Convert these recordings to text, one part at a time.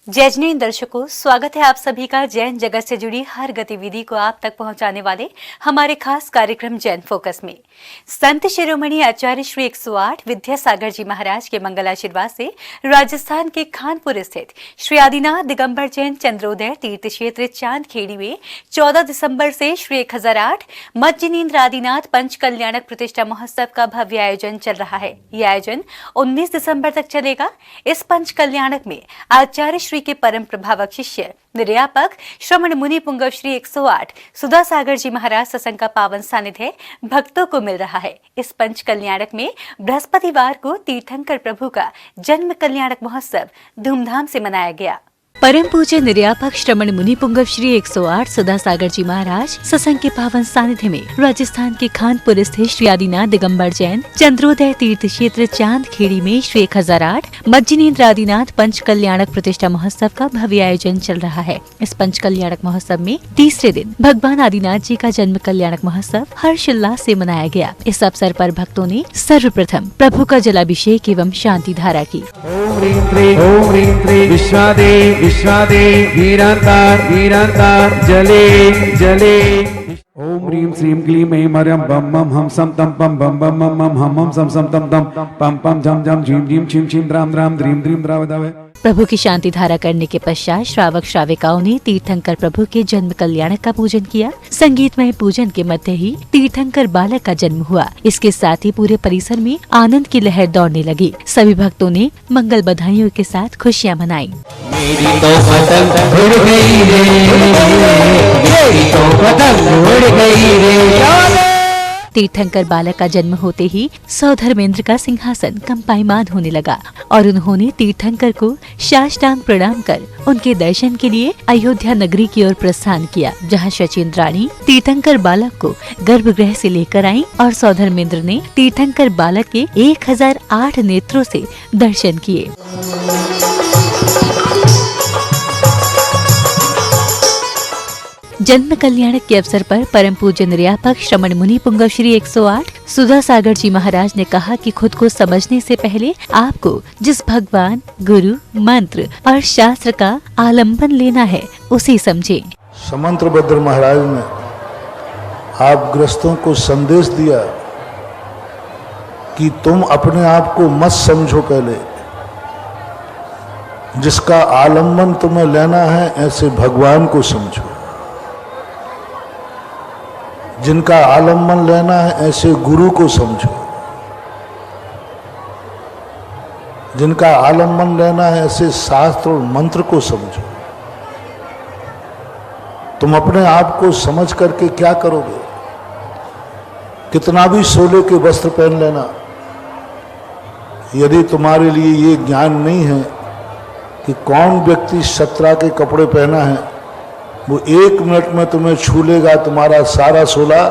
जय जैन दर्शकों, स्वागत है आप सभी का जैन जगत से जुड़ी हर गतिविधि को आप तक पहुंचाने वाले हमारे खास कार्यक्रम जैन फोकस में। संत शिरोमणि आचार्य श्री 108 विद्यासागर जी महाराज के मंगल आशीर्वाद से राजस्थान के खानपुर स्थित श्री आदिनाथ दिगंबर जैन चंद्रोदय तीर्थ क्षेत्र चांदखेड़ी में 14 दिसंबर से श्री 1008 मज्जनीन्द्र आदिनाथ पंच कल्याणक प्रतिष्ठा महोत्सव का भव्य आयोजन चल रहा है। यह आयोजन 19 दिसंबर तक चलेगा। इस पंच कल्याणक में आचार्य श्री के परम प्रभावक शिष्य निर्यापक श्रमण मुनि पुंगव श्री 108 सुधा सागर जी महाराज सत्संग का पावन सानिध्य भक्तों को मिल रहा है। इस पंच कल्याणक में बृहस्पतिवार को तीर्थंकर प्रभु का जन्म कल्याणक महोत्सव धूमधाम से मनाया गया। परम पूज्य निर्यापक श्रमण मुनि पुंगव श्री 108 सुधा सागर जी महाराज सत्संग के पावन सानिध्य में राजस्थान के खानपुर स्थित श्री आदिनाथ दिगंबर जैन चंद्रोदय तीर्थ क्षेत्र चांदखेड़ी में श्री 1008 मज्जनीन्द्र आदिनाथ पंच कल्याणक प्रतिष्ठा महोत्सव का भव्य आयोजन चल रहा है। इस पंच कल्याणक महोत्सव में तीसरे दिन भगवान आदिनाथ जी का जन्म कल्याणक महोत्सव हर्षोल्लास से मनाया गया। इस अवसर पर भक्तों ने सर्वप्रथम प्रभु का जलाभिषेक एवं शांति धारा की। विश्वादे वीरांतार वीरांतार जले जले ओम ह्रीं श्रीं क्लीं ऐं मर्यं बम बम हम सम तम पम बम बम मम मम हम हम सम सम तम तम पम पम झम झम झीं झीं छीं छीं द्राम द्राम द्रीं द्रीं द्रावदावे। प्रभु की शांति धारा करने के पश्चात श्रावक श्राविकाओं ने तीर्थंकर प्रभु के जन्म कल्याणक का पूजन किया। संगीतमय पूजन के मध्य ही तीर्थंकर बालक का जन्म हुआ। इसके साथ ही पूरे परिसर में आनंद की लहर दौड़ने लगी। सभी भक्तों ने मंगल बधाइयों के साथ खुशियां मनाई। मेरी तो पतंग उड़ गई रे, मेरी तो पतंग उड़ गई रे। तीर्थंकर बालक का जन्म होते ही सौधर्मेंद्र का सिंहासन कंपायमान होने लगा और उन्होंने तीर्थंकर को साष्टांग प्रणाम कर उनके दर्शन के लिए अयोध्या नगरी की ओर प्रस्थान किया, जहां शचीन्द्राणी तीर्थंकर बालक को गर्भगृह से लेकर आई और सौधर्मेंद्र ने तीर्थंकर बालक के 1008 नेत्रों से दर्शन किए। जन्म कल्याणक के अवसर पर परम पूज्य निर्यापक श्रमण मुनि पुंगव श्री 108 सुधा सागर जी महाराज ने कहा कि खुद को समझने से पहले आपको जिस भगवान, गुरु, मंत्र और शास्त्र का आलम्बन लेना है उसे समझें। समंत्रभद्र महाराज ने आप ग्रस्तों को संदेश दिया कि तुम अपने आप को मत समझो, पहले जिसका आलम्बन तुम्हें लेना है ऐसे भगवान को समझो, जिनका आलम्बन लेना है ऐसे गुरु को समझो, जिनका आलम्बन लेना है ऐसे शास्त्र और मंत्र को समझो। तुम अपने आप को समझ करके क्या करोगे? कितना भी सोले के वस्त्र पहन लेना, यदि तुम्हारे लिए ये ज्ञान नहीं है कि कौन व्यक्ति सतरा के कपड़े पहना है, वो 1 मिनट में तुम्हें छू लेगा, तुम्हारा सारा सोला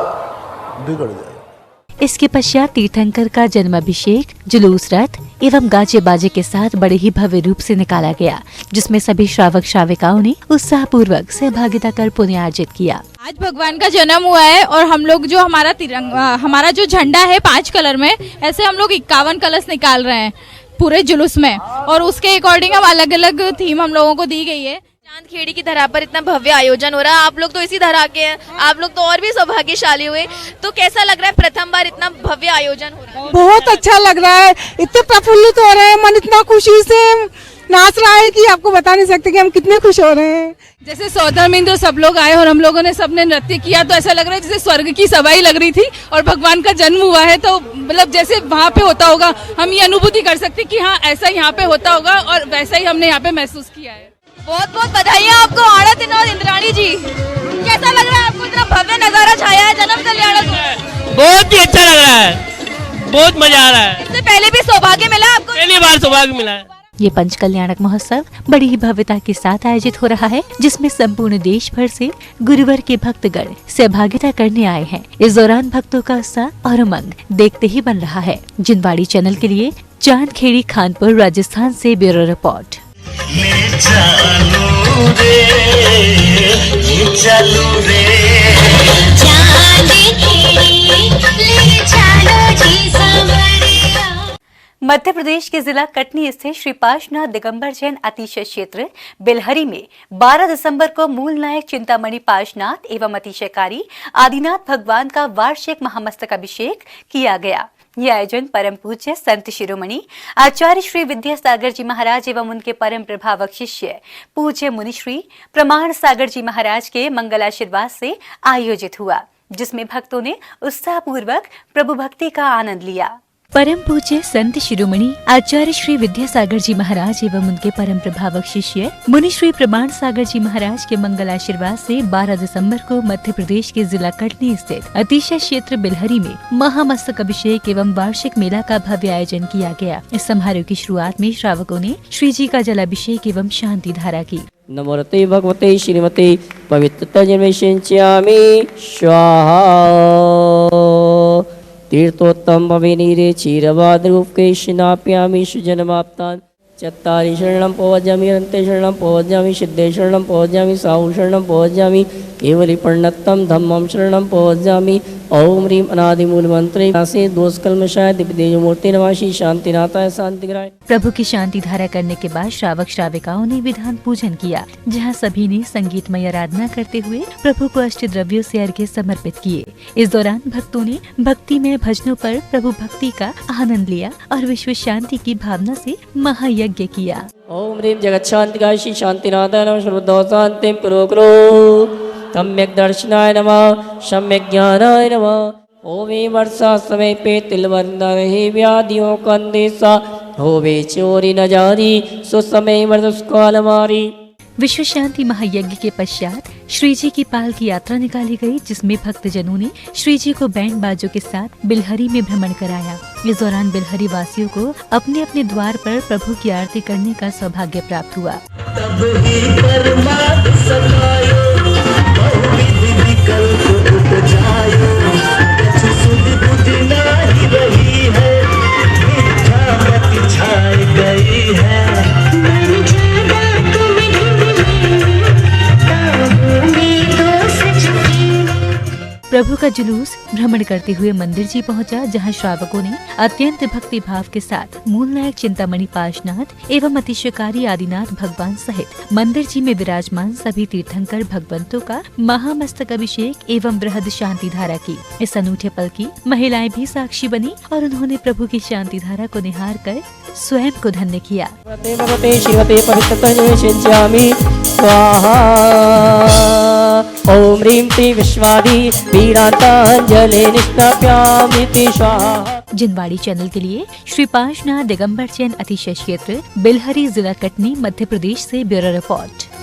बिगड़ जाएगा। इसके पश्चात तीर्थंकर का जन्माभिषेक जुलूस रथ एवं गाजे बाजे के साथ बड़े ही भव्य रूप से निकाला गया, जिसमें सभी श्रावक श्राविकाओं ने उत्साह पूर्वक सहभागिता कर पुण्यार्जित किया। आज भगवान का जन्म हुआ है और हम लोग जो हमारा जो झंडा है 5 कलर में, ऐसे हम लोग 51 कलश निकाल रहे हैं पूरे जुलूस में, और उसके अकॉर्डिंग हम अलग अलग थीम हम लोगों को दी गई है। चांदखेड़ी की धरा पर इतना भव्य आयोजन हो रहा है, आप लोग तो इसी धरा के हैं, आप लोग तो और भी सौभाग्यशाली हुए। तो कैसा लग रहा है प्रथम बार इतना भव्य आयोजन हो रहा है? बहुत अच्छा लग रहा है, इतने प्रफुल्लित हो रहे हैं, मन इतना खुशी से नाच रहा है कि आपको बता नहीं सकते कि हम कितने खुश हो रहे हैं। जैसे सौधर्मेंद्र सब लोग आए और हम लोगों ने सबने नृत्य किया, तो ऐसा लग रहा है जैसे स्वर्ग की सभाई लग रही थी और भगवान का जन्म हुआ है, तो मतलब जैसे वहाँ पे होता होगा, हम ये अनुभूति कर सकते कि हाँ ऐसा यहाँ पे होता होगा, और वैसा ही हमने यहाँ पे महसूस किया है। बहुत बहुत बधाइयाँ आपको आनंद इंद्राणी जी। कैसा लग रहा है आपको, इतना भव्य नजारा छाया है जन्म कल्याणक? बहुत ही अच्छा लग रहा है, बहुत मजा आ रहा है। इससे पहले भी सौभाग्य मिला आपको? पहली बार सौभाग्य मिला है। ये पंच कल्याणक महोत्सव बड़ी ही भव्यता के साथ आयोजित हो रहा है, जिसमें संपूर्ण देश भर से गुरुवर के भक्तगण सहभागिता करने आए हैं। इस दौरान भक्तों का उत्साह और उमंग देखते ही बन रहा है। जिनवाड़ी चैनल के लिए चांदखेड़ी खानपुर राजस्थान से ब्यूरो रिपोर्ट। ले चलो रे, ले चलो रे, चांदखेड़ी ले चलो जी सावरिया। मध्य प्रदेश के जिला कटनी स्थित श्री पार्श्वनाथ दिगंबर जैन अतिशय क्षेत्र बिलहरी में 12 दिसंबर को मूल नायक चिंतामणि पार्श्वनाथ एवं अतिशयकारी आदिनाथ भगवान का वार्षिक महामस्तक अभिषेक किया गया। यह आयोजन परम पूज्य संत शिरोमणि आचार्य श्री विद्यासागर जी महाराज एवं उनके परम प्रभावक शिष्य पूज्य मुनिश्री प्रमाण सागर जी महाराज के मंगलाशीर्वाद से आयोजित हुआ, जिसमें भक्तों ने उत्साहपूर्वक प्रभु भक्ति का आनंद लिया। परम पूज्य संत शिरोमणि आचार्य श्री विद्यासागर जी महाराज एवं उनके परम प्रभावक शिष्य मुनि श्री प्रमाण सागर जी महाराज के मंगलाशीर्वाद से 12 दिसंबर को मध्य प्रदेश के जिला कटनी स्थित अतिशय क्षेत्र बिलहरी में महामस्तक अभिषेक एवं वार्षिक मेला का भव्य आयोजन किया गया। इस समारोह की शुरुआत में श्रावकों ने श्री जी का जलाभिषेक एवं शांति धारा की। नमोते भगवते श्रीमते पवित्रतजन्मेष्यामि स्वाहा तीर्थोत्तम भवेनीरे क्षीरवाद्रूपके स्नाप्यामि सुजनमाप्तान् चत्तारि शरणं पवज्जामि अनन्ते शरणं पवज्जामि सिद्धे शरणं पवज्जामि साहु शरणं पवज्जामि केवली प्रणतम धम्मं शरणं पवज्जामि ओम ह्रीं अनादिमूलमन्त्रे नासे दोषकल्मषाय दिव्यतेजोमूर्ते नमामि शांतिनाथाय शांतिग्राय। प्रभु की शांति धारा करने के बाद श्रावक श्राविकाओं ने विधान पूजन किया, जहां सभी ने संगीतमय आराधना करते हुए प्रभु को अष्ट द्रव्यों से अर्घ्य समर्पित किए। इस दौरान भक्तों ने भक्तिमय भजनों पर प्रभु भक्ति का आनंद लिया और विश्व शांति की भावना से महायज्ञ किया। ओम ह्रीं जगत्शांतिकाय श्री शांतिनाथाय नमः सर्वतो शांतिं कुरु कुरु सम्यक दर्शनाय नमः सम्यक ज्ञानाय नमः। ओमे वर्षा समय पे तिलवंदा रहे व्याधियों का अंदेशा होवे चोरी न जारी सो समय वर्षकाल मारी। विश्व शांति महायज्ञ के पश्चात श्री जी की पाल की यात्रा निकाली गई, जिसमें भक्तजनों ने श्री जी को बैंड बाजों के साथ बिलहरी में भ्रमण कराया। इस दौरान बिलहरी वासियों को अपने अपने द्वार पर प्रभु की आरती करने का सौभाग्य प्राप्त हुआ। प्रभु का जुलूस भ्रमण करते हुए मंदिर जी पहुंचा, जहां श्रावकों ने अत्यंत भक्ति भाव के साथ मूल नायक चिंतामणि पार्श्वनाथ एवं अतिशयकारी आदिनाथ भगवान सहित मंदिर जी में विराजमान सभी तीर्थंकर भगवंतों का महामस्तक अभिषेक एवं बृहद शांति धारा की। इस अनूठे पल की महिलाएं भी साक्षी बनी और उन्होंने प्रभु की शांति धारा को निहार कर स्वयं को धन्य किया। ओम ह्रीं श्री विश्वादी वीरांतांजलि निष्ठाप्यामि स्वाहा। जिनवाड़ी चैनल के लिए श्री पार्श्वनाथ दिगंबर जैन अतिशय क्षेत्र बिलहरी जिला कटनी मध्य प्रदेश से ब्यूरो रिपोर्ट।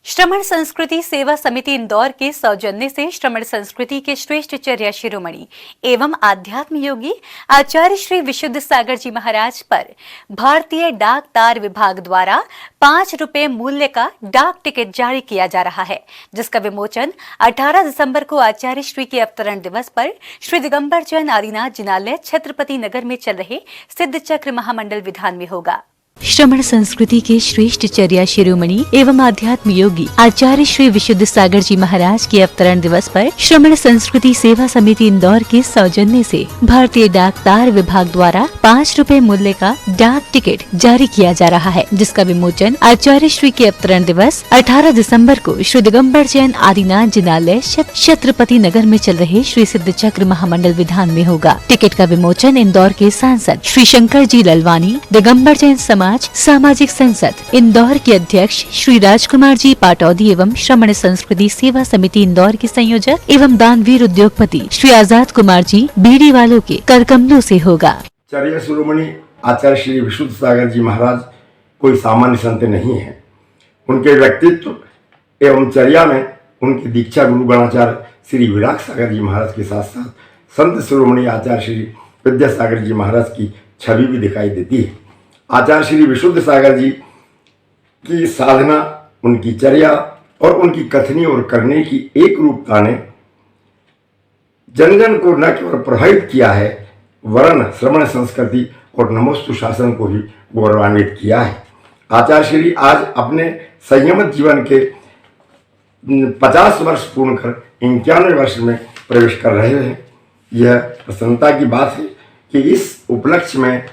श्रमण संस्कृति सेवा समिति इंदौर के सौजन्य से श्रमण संस्कृति के श्रेष्ठ चर्या शिरोमणि एवं आध्यात्म योगी आचार्य श्री विशुद्ध सागर जी महाराज पर भारतीय डाक तार विभाग द्वारा 5 रुपए मूल्य का डाक टिकट जारी किया जा रहा है, जिसका विमोचन 18 दिसंबर को आचार्य श्री के अवतरण दिवस पर श्री दिगंबर जैन आदिनाथ जिनालय छत्रपति नगर में चल रहे सिद्ध चक्र महामंडल विधान में होगा। श्रमण संस्कृति के श्रेष्ठ चर्या शिरोमणि एवं आध्यात्म योगी आचार्य श्री विशुद्ध सागर जी महाराज के अवतरण दिवस पर श्रमण संस्कृति सेवा समिति इंदौर के सौजन्य से भारतीय डाक तार विभाग द्वारा 5 रुपए मूल्य का डाक टिकट जारी किया जा रहा है, जिसका विमोचन आचार्य श्री के अवतरण दिवस 18 दिसंबर को श्री दिगंबर जैन आदिनाथ जिनालय छत्रपति नगर में चल रहे श्री सिद्ध चक्र महामंडल विधान में होगा। टिकट का विमोचन इंदौर के सांसद श्री शंकर जी ललवानी, दिगंबर जैन सामाजिक संसद इंदौर के अध्यक्ष श्री राजकुमार जी पाटौदी एवं श्रमण संस्कृति सेवा समिति इंदौर के संयोजक एवं दानवीर उद्योगपति श्री आजाद कुमार जी बीड़ी वालों के करकमलों से होगा। चर्या शिरोमणि आचार्य श्री विशुद्ध सागर जी महाराज कोई सामान्य संत नहीं है। उनके व्यक्तित्व एवं चर्या में उनकी दीक्षा गुरु गणाचार्य श्री विराट सागर जी महाराज के साथ साथ संत शिरोमणि आचार्य श्री विद्यासागर जी महाराज की छवि भी दिखाई देती है। आचार्य श्री विशुद्ध सागर जी की साधना, उनकी चर्या और उनकी कथनी और करने की एक रूपता ने जन जन को न केवल प्रभावित किया है, वरन श्रमण संस्कृति और नमोस्तु शासन को भी गौरवान्वित किया है। आचार्य श्री आज अपने संयमित जीवन के 50 वर्ष पूर्ण कर 91वें वर्ष में प्रवेश कर रहे हैं। यह प्रसन्नता की बात है कि इस उपलक्ष्य में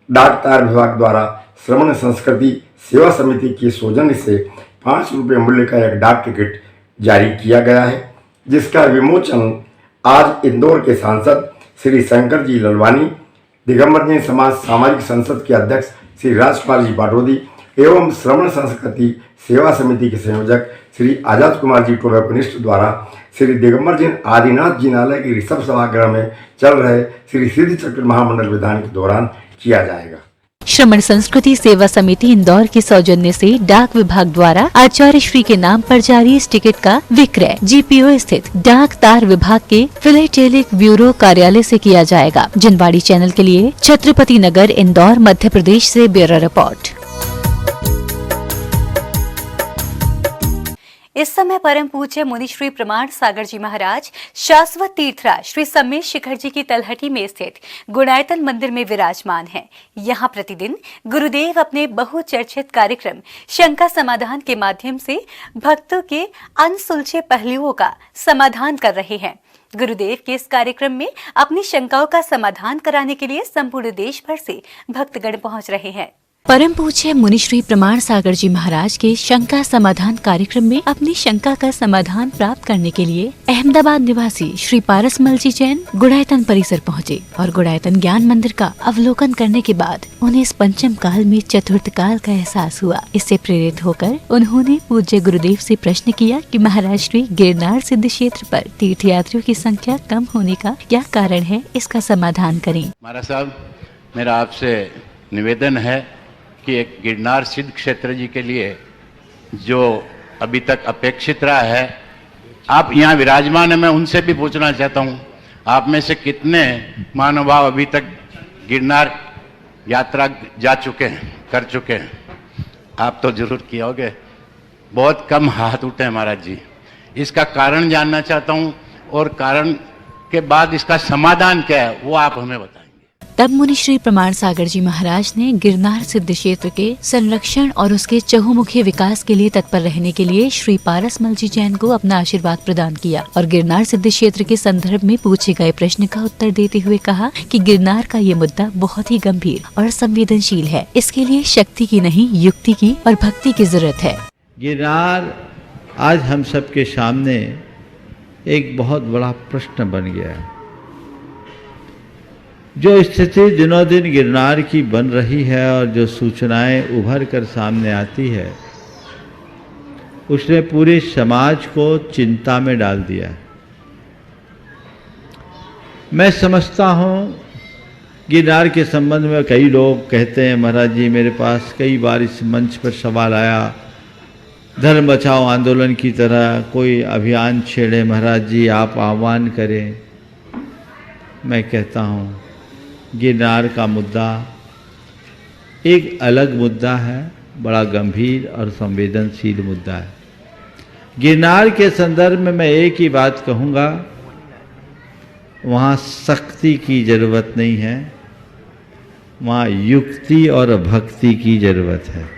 डाक तार विभाग द्वारा श्रवण संस्कृति सेवा समिति के सौजन्य से 5 रुपये मूल्य का एक डाक टिकट जारी किया गया है, जिसका विमोचन आज इंदौर के सांसद श्री शंकर जी ललवानी, दिगंबर जैन समाज सामाजिक संसद के अध्यक्ष श्री राजपाल जी बाटोदी एवं श्रवण संस्कृति सेवा समिति के संयोजक श्री आजाद कुमार जी टोलकनिष्ठ द्वारा श्री दिगंबर जैन आदिनाथ जिनालय के ऋषभ सभागृह में चल रहे श्री सिद्धि चक्र महामंडल विधान के दौरान किया जाएगा। श्रवण संस्कृति सेवा समिति इंदौर के सौजन्य से डाक विभाग द्वारा आचार्य श्री के नाम पर जारी इस टिकट का विक्रय जीपीओ स्थित डाक तार विभाग के फिलेटेलिक ब्यूरो कार्यालय से किया जाएगा। जनवाड़ी चैनल के लिए छत्रपति नगर इंदौर मध्य प्रदेश से ब्यूरो रिपोर्ट। इस समय परम पूज्य मुनि श्री प्रमाण सागर जी महाराज शाश्वत तीर्थराज श्री सम्मेश शिखर जी की तलहटी में स्थित गुणायतन मंदिर में विराजमान हैं। यहाँ प्रतिदिन गुरुदेव अपने बहुचर्चित कार्यक्रम शंका समाधान के माध्यम से भक्तों के अनसुलझे पहलुओं का समाधान कर रहे हैं। गुरुदेव के इस कार्यक्रम में अपनी शंकाओं का समाधान कराने के लिए संपूर्ण देश भर से भक्तगण पहुँच रहे हैं। परम पूज्य मुनि श्री प्रमाण सागर जी महाराज के शंका समाधान कार्यक्रम में अपनी शंका का समाधान प्राप्त करने के लिए अहमदाबाद निवासी श्री पारसमल जी जैन गुणायतन परिसर पहुँचे और गुणायतन ज्ञान मंदिर का अवलोकन करने के बाद उन्हें इस पंचम काल में चतुर्थ काल का एहसास हुआ। इससे प्रेरित होकर उन्होंने पूज्य गुरुदेव से प्रश्न किया कि महाराज श्री गिरनार सिद्ध क्षेत्र पर तीर्थयात्रियों की संख्या कम होने का क्या कारण है, इसका समाधान करें। महाराज साहब, मेरा आपसे निवेदन है कि एक गिरनार सिद्ध क्षेत्र जी के लिए जो अभी तक अपेक्षित रहा है, आप यहाँ विराजमान है, मैं उनसे भी पूछना चाहता हूँ, आप में से कितने महानुभाव अभी तक गिरनार यात्रा जा चुके हैं, कर चुके हैं? आप तो जरूर किए होंगे, बहुत कम हाथ उठे हैं महाराज जी। इसका कारण जानना चाहता हूँ और कारण के बाद इसका समाधान क्या है वो आप हमें बताएं। तब मुनि श्री प्रमाण सागर जी महाराज ने गिरनार सिद्ध क्षेत्र के संरक्षण और उसके चहुमुखी विकास के लिए तत्पर रहने के लिए श्री पारसमल जी जैन को अपना आशीर्वाद प्रदान किया और गिरनार सिद्ध क्षेत्र के संदर्भ में पूछे गए प्रश्न का उत्तर देते हुए कहा कि गिरनार का ये मुद्दा बहुत ही गंभीर और संवेदनशील है। इसके लिए शक्ति की नहीं, युक्ति की और भक्ति की जरूरत है। गिरनार आज हम सबके सामने एक बहुत बड़ा प्रश्न बन गया है। जो स्थिति दिनों दिन गिरनार की बन रही है और जो सूचनाएं उभर कर सामने आती है, उसने पूरे समाज को चिंता में डाल दिया है। मैं समझता हूँ गिरनार के संबंध में कई लोग कहते हैं, महाराज जी मेरे पास कई बार इस मंच पर सवाल आया, धर्म बचाओ आंदोलन की तरह कोई अभियान छेड़े, महाराज जी आप आह्वान करें। मैं कहता हूँ गिरनार का मुद्दा एक अलग मुद्दा है, बड़ा गंभीर और संवेदनशील मुद्दा है। गिरनार के संदर्भ में मैं एक ही बात कहूँगा, वहाँ शक्ति की जरूरत नहीं है, वहाँ युक्ति और भक्ति की जरूरत है।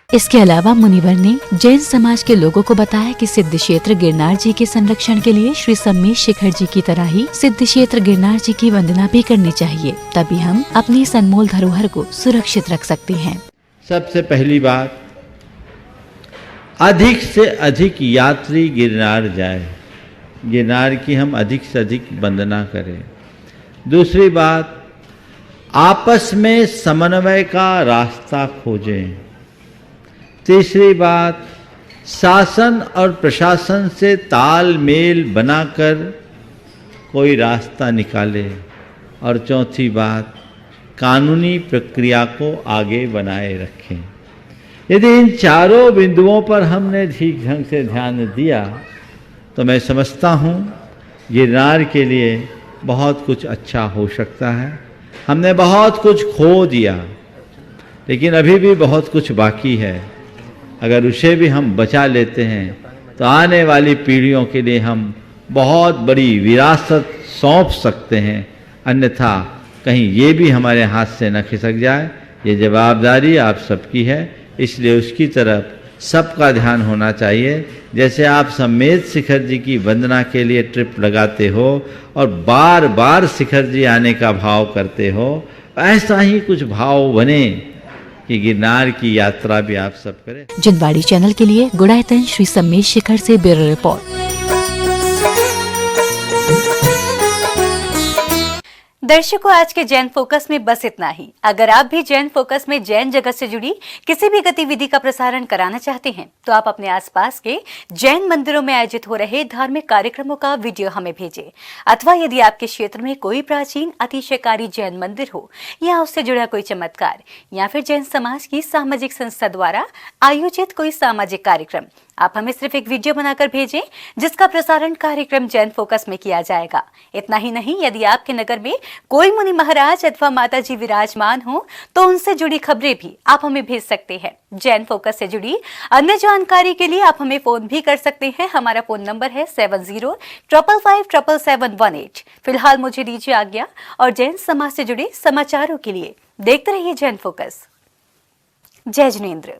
इसके अलावा मुनिवर ने जैन समाज के लोगों को बताया कि सिद्ध क्षेत्र गिरनार जी के संरक्षण के लिए श्री सम्मेश शिखर जी की तरह ही सिद्ध क्षेत्र गिरनार जी की वंदना भी करनी चाहिए, तभी हम अपनी इस अनमोल धरोहर को सुरक्षित रख सकते हैं। सबसे पहली बात, अधिक से अधिक यात्री गिरनार जाए, गिरनार की हम अधिक से अधिक वंदना करें। दूसरी बात, आपस में समन्वय का रास्ता खोजें। तीसरी बात, शासन और प्रशासन से तालमेल बनाकर कोई रास्ता निकाले। और चौथी बात, कानूनी प्रक्रिया को आगे बनाए रखें। यदि इन चारों बिंदुओं पर हमने ठीक ढंग से ध्यान दिया तो मैं समझता हूँ गिरनार के लिए बहुत कुछ अच्छा हो सकता है। हमने बहुत कुछ खो दिया, लेकिन अभी भी बहुत कुछ बाकी है। अगर उसे भी हम बचा लेते हैं तो आने वाली पीढ़ियों के लिए हम बहुत बड़ी विरासत सौंप सकते हैं। अन्यथा कहीं ये भी हमारे हाथ से न खिसक जाए ये जवाबदारी आप सबकी है, इसलिए उसकी तरफ सबका ध्यान होना चाहिए। जैसे आप सम्मेद शिखर जी की वंदना के लिए ट्रिप लगाते हो और बार बार शिखर जी आने का भाव करते हो, ऐसा ही कुछ भाव बने कि गिरनार की यात्रा भी आप सब करें। जिनवाड़ी चैनल के लिए गुड़ायतन श्री सम्मेद शिखर से ब्यूरो रिपोर्ट। दर्शकों, आज के जैन फोकस में बस इतना ही। अगर आप भी जैन फोकस में जैन जगत से जुड़ी किसी भी गतिविधि का प्रसारण कराना चाहते हैं तो आप अपने आसपास के जैन मंदिरों में आयोजित हो रहे धार्मिक कार्यक्रमों का वीडियो हमें भेजें। अथवा यदि आपके क्षेत्र में कोई प्राचीन अतिशयकारी जैन मंदिर हो या उससे जुड़ा कोई चमत्कार या फिर जैन समाज की सामाजिक संस्था द्वारा आयोजित कोई सामाजिक कार्यक्रम, आप हमें सिर्फ एक वीडियो बनाकर भेजें जिसका प्रसारण कार्यक्रम जैन फोकस में किया जाएगा। इतना ही नहीं, यदि आपके नगर में कोई मुनि महाराज अथवा माता जी विराजमान हो तो उनसे जुड़ी खबरें भी आप हमें भेज सकते हैं। जैन फोकस से जुड़ी अन्य जानकारी के लिए आप हमें फोन भी कर सकते हैं। हमारा फोन नंबर है 7055577718। फिलहाल मुझे दीजिए आज्ञा और जैन समाज से जुड़े समाचारों के लिए देखते रहिए जैन फोकस। जय जिनेंद्र।